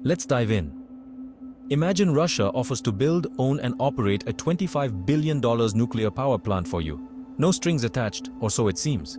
Let's dive in. Imagine Russia offers to build, own and operate a $25 billion nuclear power plant for you. No strings attached, or so it seems.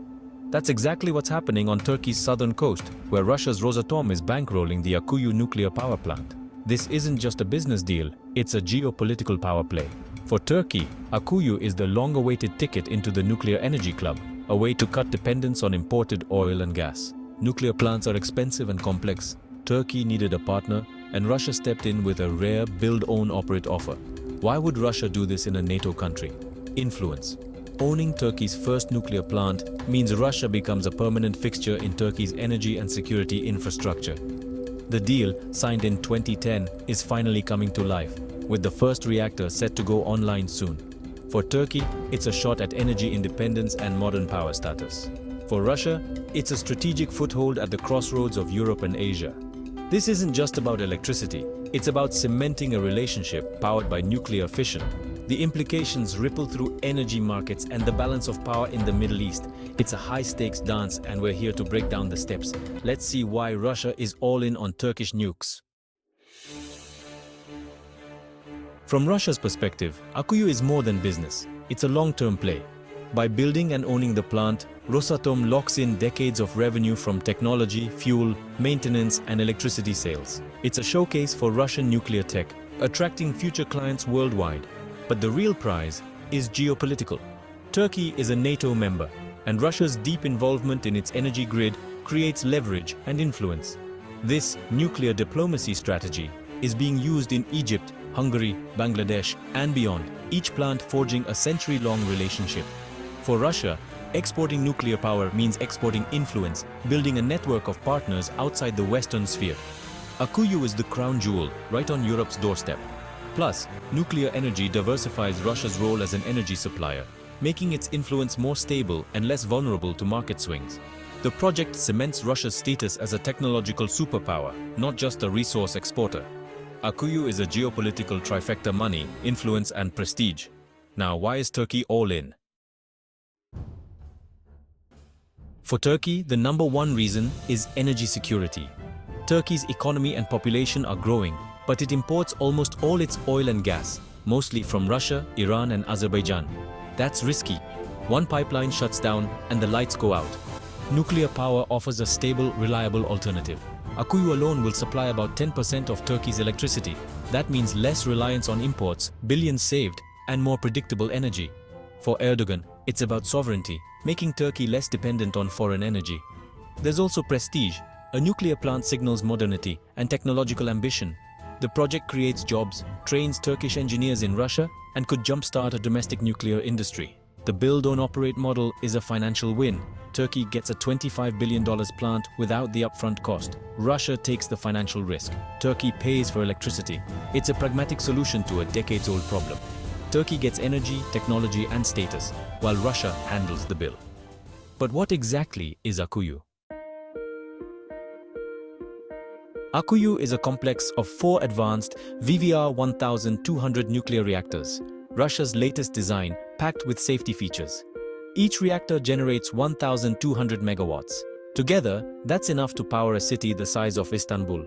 That's exactly what's happening on Turkey's southern coast, where Russia's Rosatom is bankrolling the Akkuyu Nuclear Power Plant. This isn't just a business deal, it's a geopolitical power play. For Turkey, Akkuyu is the long-awaited ticket into the nuclear energy club, a way to cut dependence on imported oil and gas. Nuclear plants are expensive and complex. Turkey needed a partner, and Russia stepped in with a rare build-own-operate offer. Why would Russia do this in a NATO country? Influence. Owning Turkey's first nuclear plant means Russia becomes a permanent fixture in Turkey's energy and security infrastructure. The deal, signed in 2010, is finally coming to life, with the first reactor set to go online soon. For Turkey, it's a shot at energy independence and modern power status. For Russia, it's a strategic foothold at the crossroads of Europe and Asia. This isn't just about electricity, it's about cementing a relationship powered by nuclear fission. The implications ripple through energy markets and the balance of power in the Middle East. It's a high-stakes dance, and we're here to break down the steps. Let's see why Russia is all in on Turkish nukes. From Russia's perspective, Akkuyu is more than business. It's a long-term play. By building and owning the plant, Rosatom locks in decades of revenue from technology, fuel, maintenance, and electricity sales. It's a showcase for Russian nuclear tech, attracting future clients worldwide. But the real prize is geopolitical. Turkey is a NATO member, and Russia's deep involvement in its energy grid creates leverage and influence. This nuclear diplomacy strategy is being used in Egypt, Hungary, Bangladesh, and beyond, each plant forging a century-long relationship. For Russia, exporting nuclear power means exporting influence, building a network of partners outside the Western sphere. Akkuyu is the crown jewel, right on Europe's doorstep. Plus, nuclear energy diversifies Russia's role as an energy supplier, making its influence more stable and less vulnerable to market swings. The project cements Russia's status as a technological superpower, not just a resource exporter. Akkuyu is a geopolitical trifecta: money, influence, and prestige. Now, why is Turkey all in? For Turkey, the number one reason is energy security. Turkey's economy and population are growing, but it imports almost all its oil and gas, mostly from Russia, Iran, and Azerbaijan. That's risky. One pipeline shuts down and the lights go out. Nuclear power offers a stable, reliable alternative. Akkuyu alone will supply about 10% of Turkey's electricity. That means less reliance on imports, billions saved, and more predictable energy. For Erdogan, it's about sovereignty, making Turkey less dependent on foreign energy. There's also prestige. A nuclear plant signals modernity and technological ambition. The project creates jobs, trains Turkish engineers in Russia, and could jumpstart a domestic nuclear industry. The build-own-operate model is a financial win. Turkey gets a $25 billion plant without the upfront cost. Russia takes the financial risk. Turkey pays for electricity. It's a pragmatic solution to a decades-old problem. Turkey gets energy, technology, and status, while Russia handles the bill. But what exactly is Akkuyu? Akkuyu is a complex of 4 advanced VVR-1200 nuclear reactors, Russia's latest design, packed with safety features. Each reactor generates 1,200 megawatts. Together, that's enough to power a city the size of Istanbul.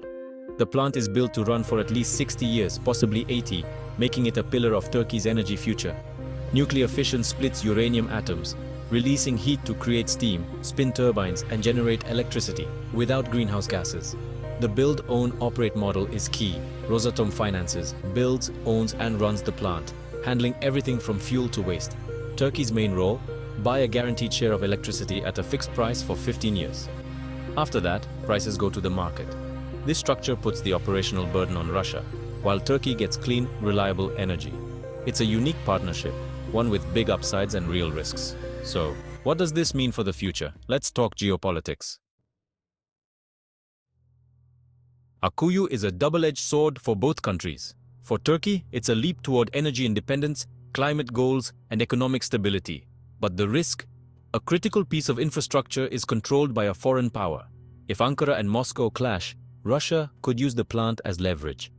The plant is built to run for at least 60 years, possibly 80, making it a pillar of Turkey's energy future. Nuclear fission splits uranium atoms, releasing heat to create steam, spin turbines, and generate electricity without greenhouse gases. The build-own-operate model is key. Rosatom finances, builds, owns, and runs the plant, handling everything from fuel to waste. Turkey's main role? Buy a guaranteed share of electricity at a fixed price for 15 years. After that, prices go to the market. This structure puts the operational burden on Russia, while Turkey gets clean, reliable energy. It's a unique partnership, one with big upsides and real risks. So, what does this mean for the future? Let's talk geopolitics. Akkuyu is a double-edged sword for both countries. For Turkey, it's a leap toward energy independence, climate goals, and economic stability. But the risk? A critical piece of infrastructure is controlled by a foreign power. If Ankara and Moscow clash, Russia could use the plant as leverage.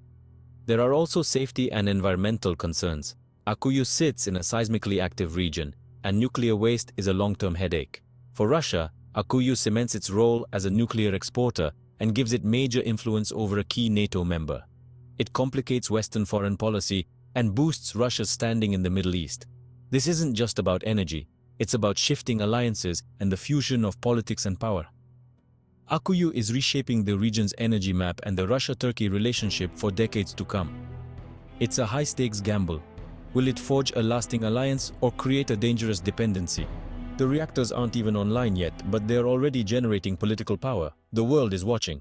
There are also safety and environmental concerns. Akkuyu sits in a seismically active region, and nuclear waste is a long-term headache. For Russia, Akkuyu cements its role as a nuclear exporter and gives it major influence over a key NATO member. It complicates Western foreign policy and boosts Russia's standing in the Middle East. This isn't just about energy, it's about shifting alliances and the fusion of politics and power. Akkuyu is reshaping the region's energy map and the Russia-Turkey relationship for decades to come. It's a high-stakes gamble. Will it forge a lasting alliance or create a dangerous dependency? The reactors aren't even online yet, but they're already generating political power. The world is watching.